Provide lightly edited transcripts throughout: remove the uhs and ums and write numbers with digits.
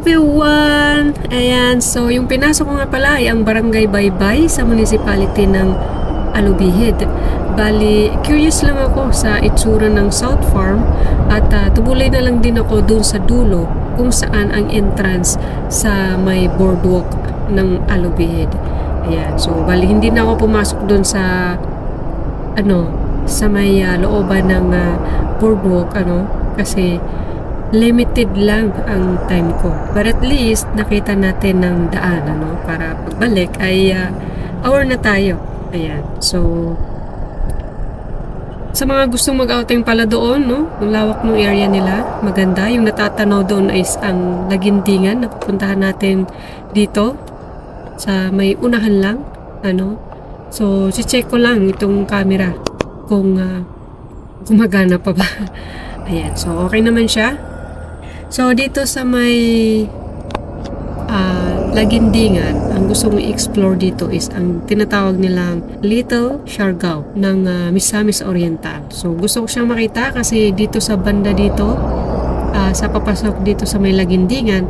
everyone! Ayan, so yung pinasok ko nga pala ay ang Barangay Baybay sa municipality ng Alubihid. Bali, curious lang ako sa itsura ng South Farm at tubulay na lang din ako dun sa dulo kung saan ang entrance sa may boardwalk ng Alubihid. Ayan, so bali hindi na ako pumasok dun sa sa may looban ng boardwalk kasi limited lang ang time ko. But at least, nakita natin ng daan, para pagbalik ay hour na tayo. Ayan. So, sa mga gustong mag-outing pala doon, ang lawak ng area nila, maganda. Yung natatanaw doon is ang Lagindingan na pupuntahan natin dito sa may unahan lang. So, si-check ko lang itong camera kung gumagana pa ba. Ayan. So, okay naman siya. So, dito sa may Lagindingan, ang gusto mong i-explore dito is ang tinatawag nilang Little Siargao ng Misamis Oriental. So, gusto ko siyang makita kasi dito sa banda dito, sa papasok dito sa may Lagindingan,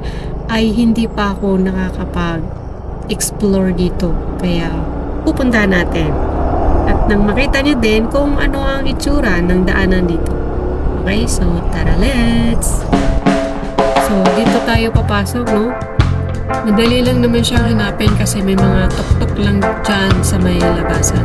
ay hindi pa ako nakakapag-explore dito. Kaya, pupuntahan natin. At nang makita niyo din kung ano ang itsura ng daanan dito. Okay, so tara, let's! So, dito tayo papasok, Madali lang naman siyang hanapin kasi may mga tuk-tuk lang dyan sa may labasan.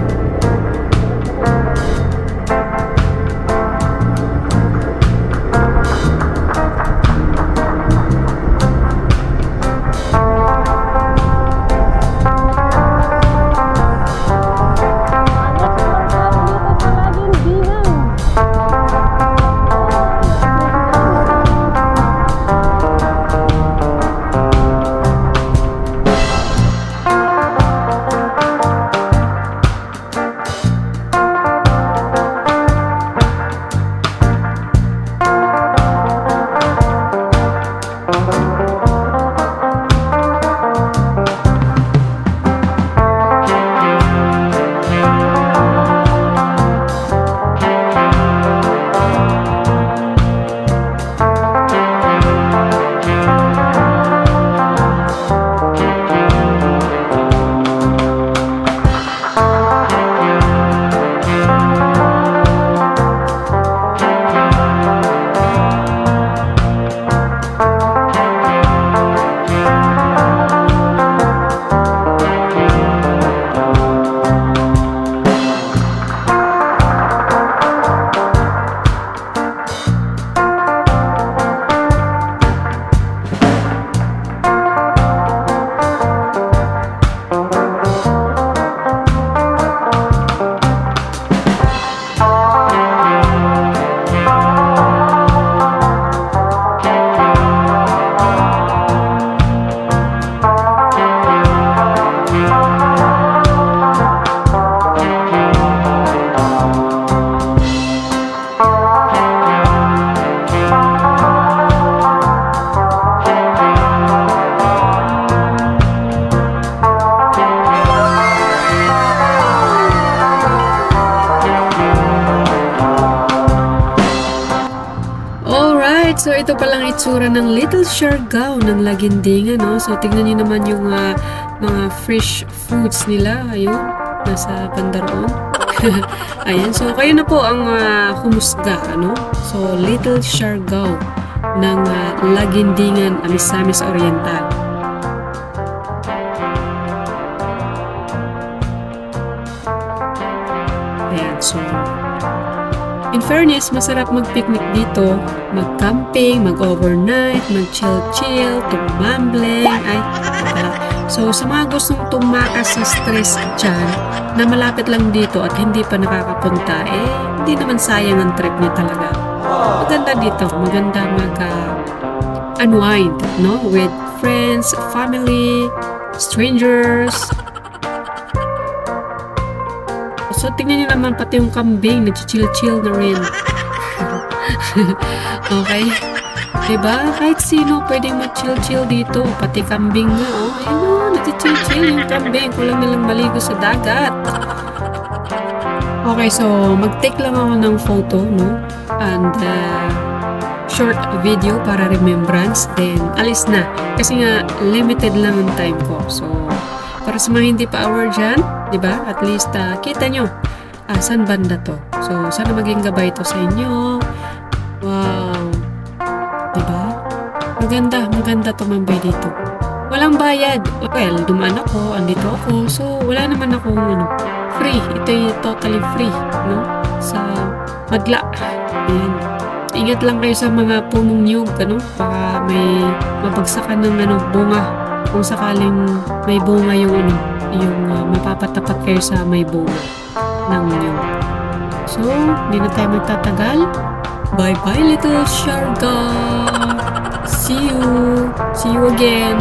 So, ito palang itsura ng Little Siargao ng Lagindingan, So, tignan niyo naman yung mga fresh foods nila. Ayun, nasa bandaroon. Ayan, so kayo na po ang humusga, So, Little Siargao ng Lagindingan, Misamis Oriental. Ayan, so in fairness, masarap mag-picnic dito, mag-camping, mag-overnight, mag-chill-chill, tumambling, So, sa mga gustong tumakas sa stress dyan, na malapit lang dito at hindi pa nakakapunta, hindi naman sayang ang trip niya talaga. Maganda dito, maganda mag-unwind, with friends, family, strangers. So, tingnan niyo naman pati yung kambing, nag-chill-chill na rin. Okay? Diba? Kahit sino pwedeng mag-chill-chill dito. Pati kambing nga, ayun nag-chill-chill yung kambing. Kulang nilang maligo sa dagat. Okay, so, mag-take lang ako ng photo, And, short video para remembrance, then alis na. Kasi nga, limited lang ang time ko. So, para sa mga hindi pa aware dyan, di ba? At least, kita nyo, saan banda to. So, sana maging gabay to sa inyo. Wow. Di ba? Maganda tumambay dito. Walang bayad. Well, dumaan ako, andito ako. So, wala naman akong free. Ito yung totally free, no? Sa Madla. Ayan. Ingat lang kayo sa mga punong niyog, baka may mabagsakan ng bunga. Kung sakaling may bunga yung mapapatapat kayo sa may bunga ng niyog. So, hindi na tayo magtatagal. Bye-bye, little Sharga! See you again!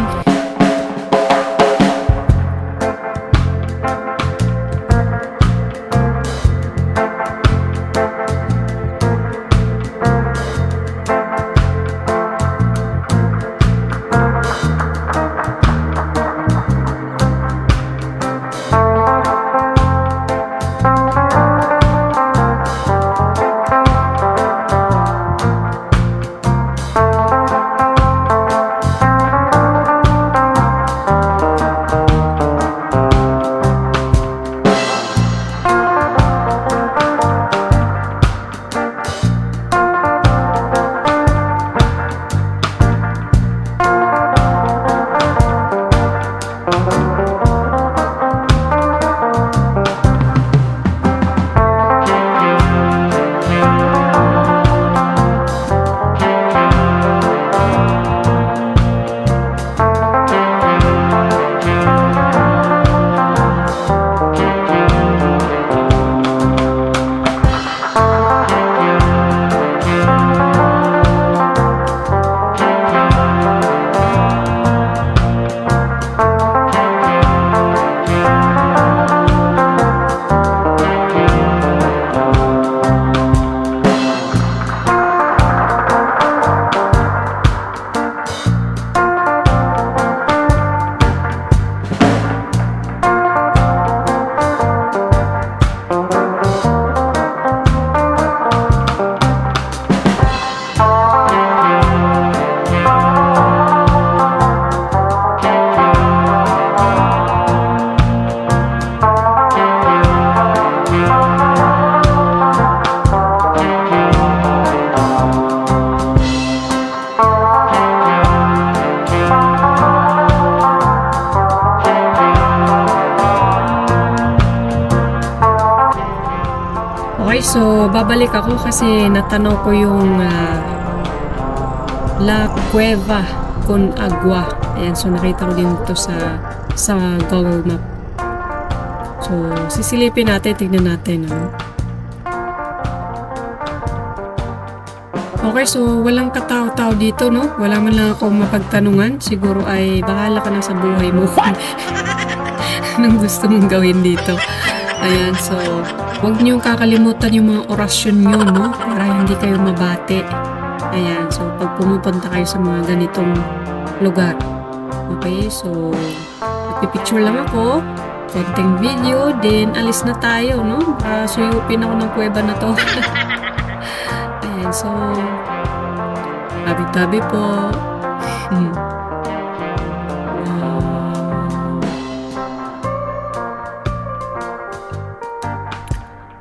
Okay, so babalik ako kasi natanaw ko yung La Cueva con Agua. Ayan, so nakita ko din ito sa Google Map. So, sisilipin natin, tignan natin. Okay, so walang katao-tao dito, no? Wala man lang akong mapagtanungan. Siguro ay bahala ka na sa buhay mo. Anong gusto mong gawin dito? Ayan, so huwag niyong kakalimutan yung mga orasyon nyo, no? Para hindi kayo mabate. Ayan, so pag pumupunta kayo sa mga ganitong lugar. Okay, so magpipicture lang ako. Konting video, then alis na tayo, no? Suyupin ako ng kuweba na to. Ayan, so tabi-tabi po.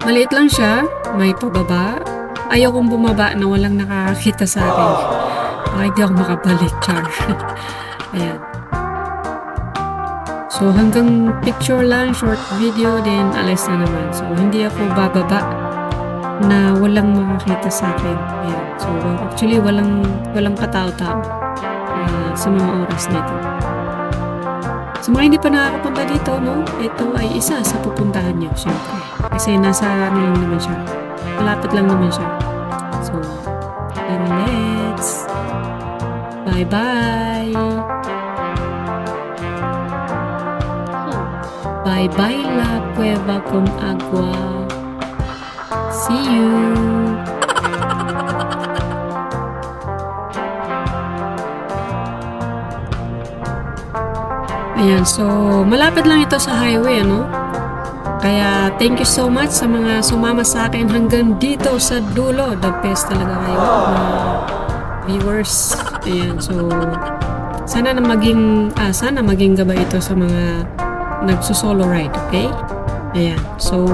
Maliit lang siya, may pababa. Ayaw kong bumaba na walang nakakita sa akin. Hindi ako makabalik, char. Ayan. So, hanggang picture lang, short video, then alis na naman. So, hindi ako bababa na walang makakita sa akin. Ayan. So, actually, walang katao-tao sa mga oras nito. Sa mga hindi pa nakakapunta dito, no? Ito ay isa sa pupuntahan niyo, syempre. Kasi nasa lang naman siya. Malapit lang naman siya. So, let's bye-bye! Bye-bye La Cueva con Agua. See you! Ayan, so malapit lang ito sa highway, ano? Kaya thank you so much sa mga sumama sa akin hanggang dito sa dulo. The best talaga kayo na viewers. Ayan, so sana maging gabay ito sa mga nagsusolo ride, okay? Ayan, so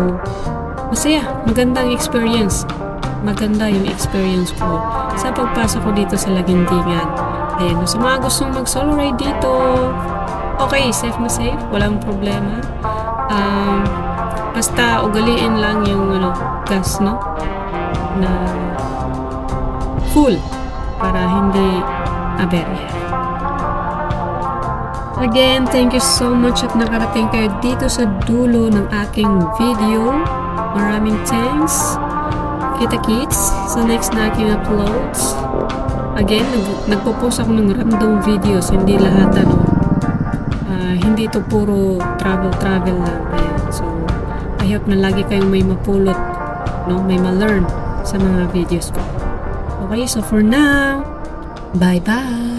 masaya, magandang experience. Maganda yung experience ko sa pagpasok ko dito sa Laguindingan. Ayan, sa mga gustong mag-solo ride dito, okay, safe na safe, walang problema. Basta ugaliin lang yung gas, no? Na full para hindi aberya. Again, thank you so much at nakarating kayo dito sa dulo ng aking video. Maraming thanks. Kita-kits sa next na aking uploads. Again, nagpo-post ako ng random videos, hindi lahat hindi ito puro travel lang. Ayan. So, I hope na lagi kayong may mapulot, no? May ma-learn sa mga videos ko. Okay, so for now, bye-bye!